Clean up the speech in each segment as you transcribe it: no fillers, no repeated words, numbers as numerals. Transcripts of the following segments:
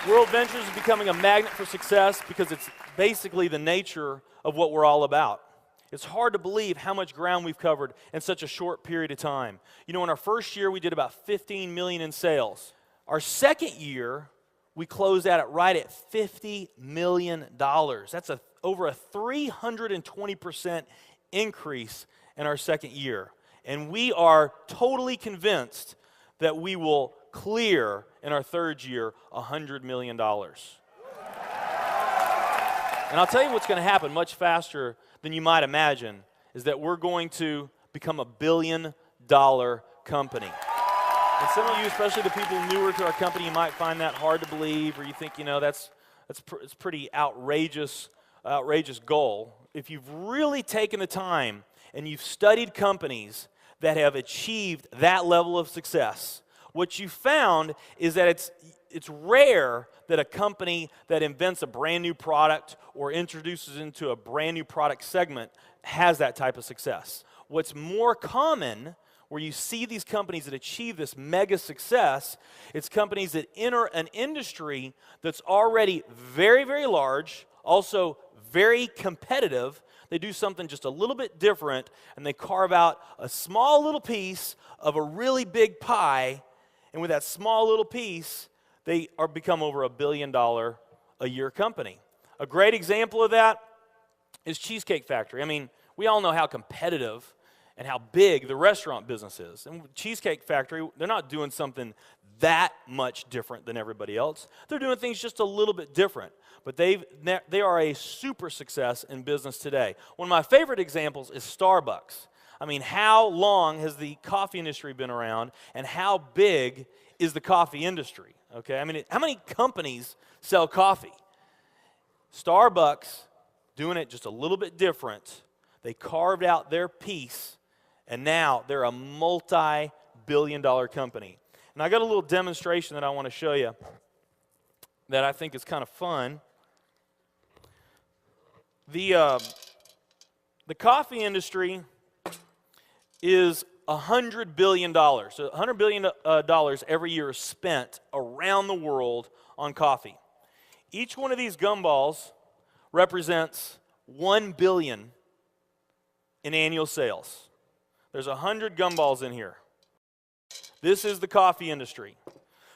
World Ventures is becoming a magnet for success because it's basically the nature of what we're all about. It's hard to believe how much ground we've covered in such a short period of time. You know, in our first year, we did about 15 million in sales. Our second year, we closed out right at $50 million. That's over a 320% increase in our second year. And we are totally convinced that we will clear in our third year $100 million. And I'll tell you what's going to happen much faster than you might imagine is that we're going to become a $1 billion company. And some of you, especially the people newer to our company, you might find that hard to believe, or you think, you know, it's pretty outrageous goal. If you've really taken the time and you've studied companies that have achieved that level of success, what you found is that it's rare that a company that invents a brand new product or introduces into a brand new product segment has that type of success. What's more common, where you see these companies that achieve this mega success, it's companies that enter an industry that's already very, very large, also very competitive. They do something just a little bit different, and they carve out a small little piece of a really big pie. And with that small little piece, they become over $1 billion a year company. A great example of that is Cheesecake Factory. I mean, we all know how competitive and how big the restaurant business is. And Cheesecake Factory, they're not doing something that much different than everybody else. They're doing things just a little bit different. But they are a super success in business today. One of my favorite examples is Starbucks. I mean, how long has the coffee industry been around, and how big is the coffee industry? Okay, I mean, how many companies sell coffee? Starbucks, doing it just a little bit different. They carved out their piece, and now they're a multi-billion-dollar company. And I got a little demonstration that I want to show you that I think is kind of fun. The coffee industry is $100 billion. So $100 billion every year is spent around the world on coffee. Each one of these gumballs represents $1 billion in annual sales. There's 100 gumballs in here. This is the coffee industry.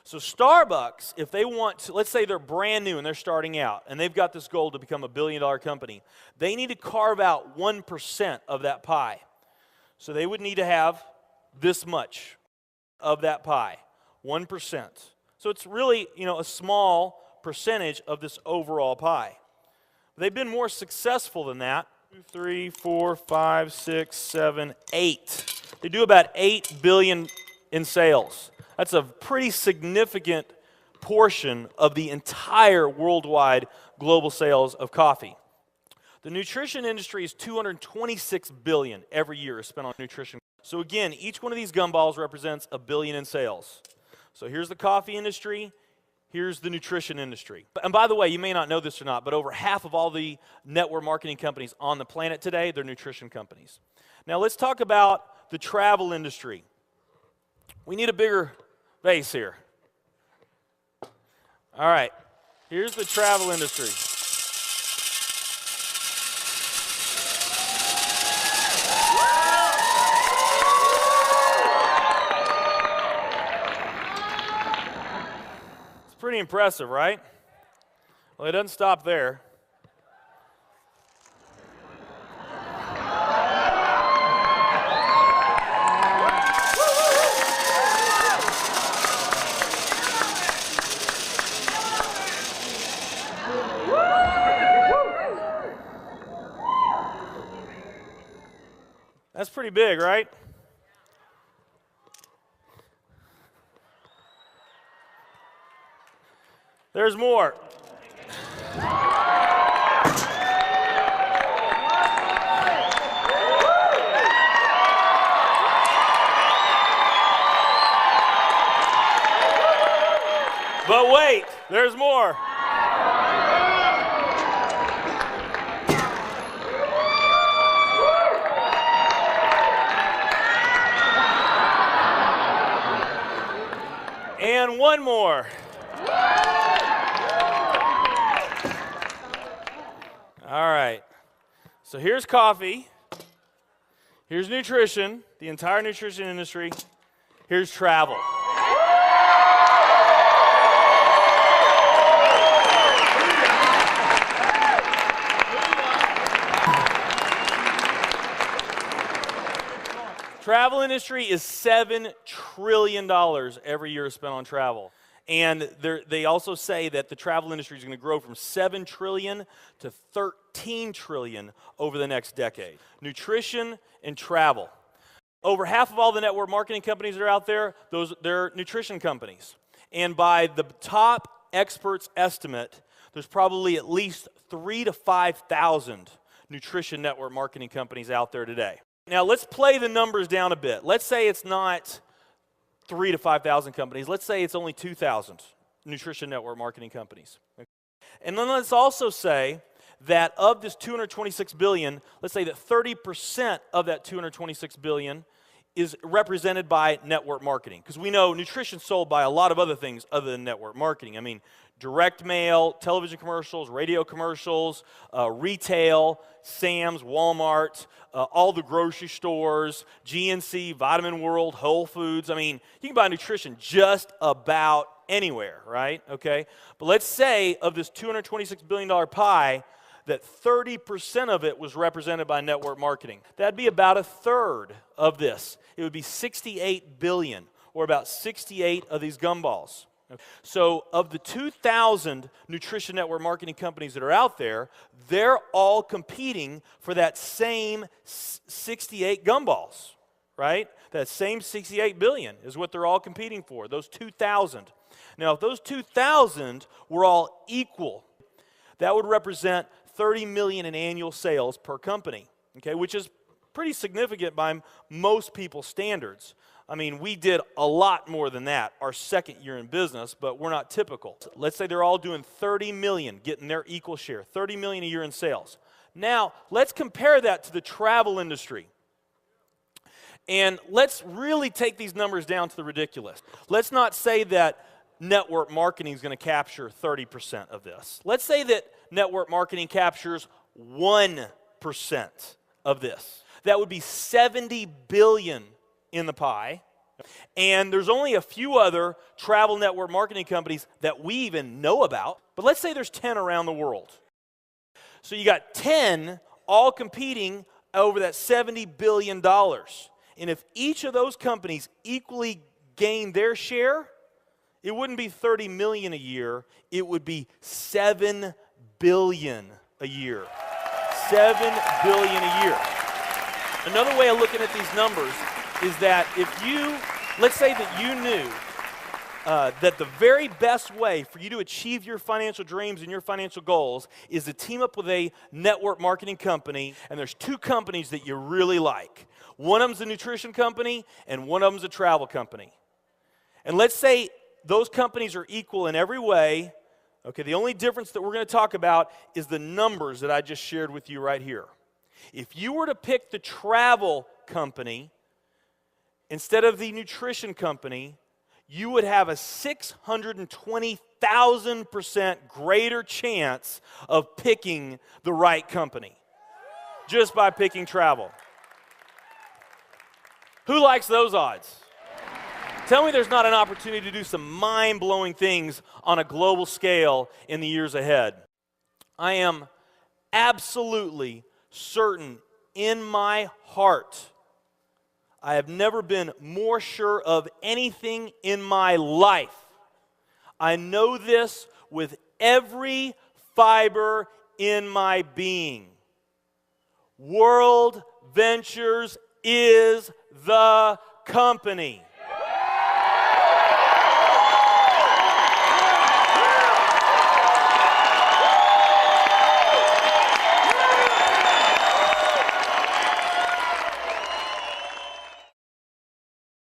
So Starbucks, if they want to, let's say they're brand new and they're starting out, and they've got this goal to become a $1 billion company, they need to carve out 1% of that pie. So they would need to have this much of that pie, 1%. So it's really, you know, a small percentage of this overall pie. They've been more successful than that. 2, 3, 4, 5, 6, 7, 8. They do about $8 billion in sales. That's a pretty significant portion of the entire worldwide global sales of coffee. The nutrition industry is $226 billion every year is spent on nutrition. So again, each one of these gumballs represents $1 billion in sales. So here's the coffee industry, here's the nutrition industry. And by the way, you may not know this or not, but over half of all the network marketing companies on the planet today, they're nutrition companies. Now let's talk about the travel industry. We need a bigger base here. All right, here's the travel industry. Pretty impressive, right? Well, it doesn't stop there. That's pretty big, right? There's more. But wait, there's more. And one more. All right. So here's coffee. Here's nutrition, the entire nutrition industry. Here's travel. Travel industry is $7 trillion every year spent on travel. And they also say that the travel industry is going to grow from $7 trillion to $13 trillion over the next decade. Nutrition and travel. Over half of all the network marketing companies that are out there, they're nutrition companies. And by the top experts' estimate, there's probably at least 3,000 to 5,000 nutrition network marketing companies out there today. Now, let's play the numbers down a bit. Let's say it's not 3,000 to 5,000 companies. Let's say it's only 2,000 nutrition network marketing companies. And then let's also say that of this $226 billion, let's say that 30% of that $226 billion is represented by network marketing. Because we know nutrition's sold by a lot of other things other than network marketing. I mean, direct mail, television commercials, radio commercials, retail, Sam's, Walmart, all the grocery stores, GNC, Vitamin World, Whole Foods. I mean, you can buy nutrition just about anywhere, right? Okay? But let's say of this $226 billion pie, that 30% of it was represented by network marketing. That'd be about a third of this. It would be 68 billion, or about 68 of these gumballs. So of the 2,000 nutrition network marketing companies that are out there, they're all competing for that same 68 gumballs, right? That same 68 billion is what they're all competing for, those 2,000. Now, if those 2,000 were all equal, that would represent 30 million in annual sales per company, okay, which is pretty significant by most people's standards. I mean, we did a lot more than that our second year in business, but we're not typical. Let's say they're all doing 30 million, getting their equal share, 30 million a year in sales. Now, let's compare that to the travel industry. And let's really take these numbers down to the ridiculous. Let's not say that network marketing is going to capture 30% of this. Let's say that network marketing captures 1% of this. That would be 70 billion in the pie. And there's only a few other travel network marketing companies that we even know about. But let's say there's 10 around the world. So you got 10 all competing over that $70 billion. And if each of those companies equally gain their share, it wouldn't be 30 million a year, it would be 7 billion a year. 7 billion a year. Another way of looking at these numbers is that if you, let's say that you knew that the very best way for you to achieve your financial dreams and your financial goals is to team up with a network marketing company, and there's two companies that you really like. One of them's a nutrition company, and one of them's a travel company. And let's say those companies are equal in every way. Okay, the only difference that we're going to talk about is the numbers that I just shared with you right here. If you were to pick the travel company instead of the nutrition company, you would have a 620,000% greater chance of picking the right company just by picking travel. Who likes those odds? Tell me there's not an opportunity to do some mind-blowing things on a global scale in the years ahead. I am absolutely certain in my heart, I have never been more sure of anything in my life. I know this with every fiber in my being. World Ventures is the company.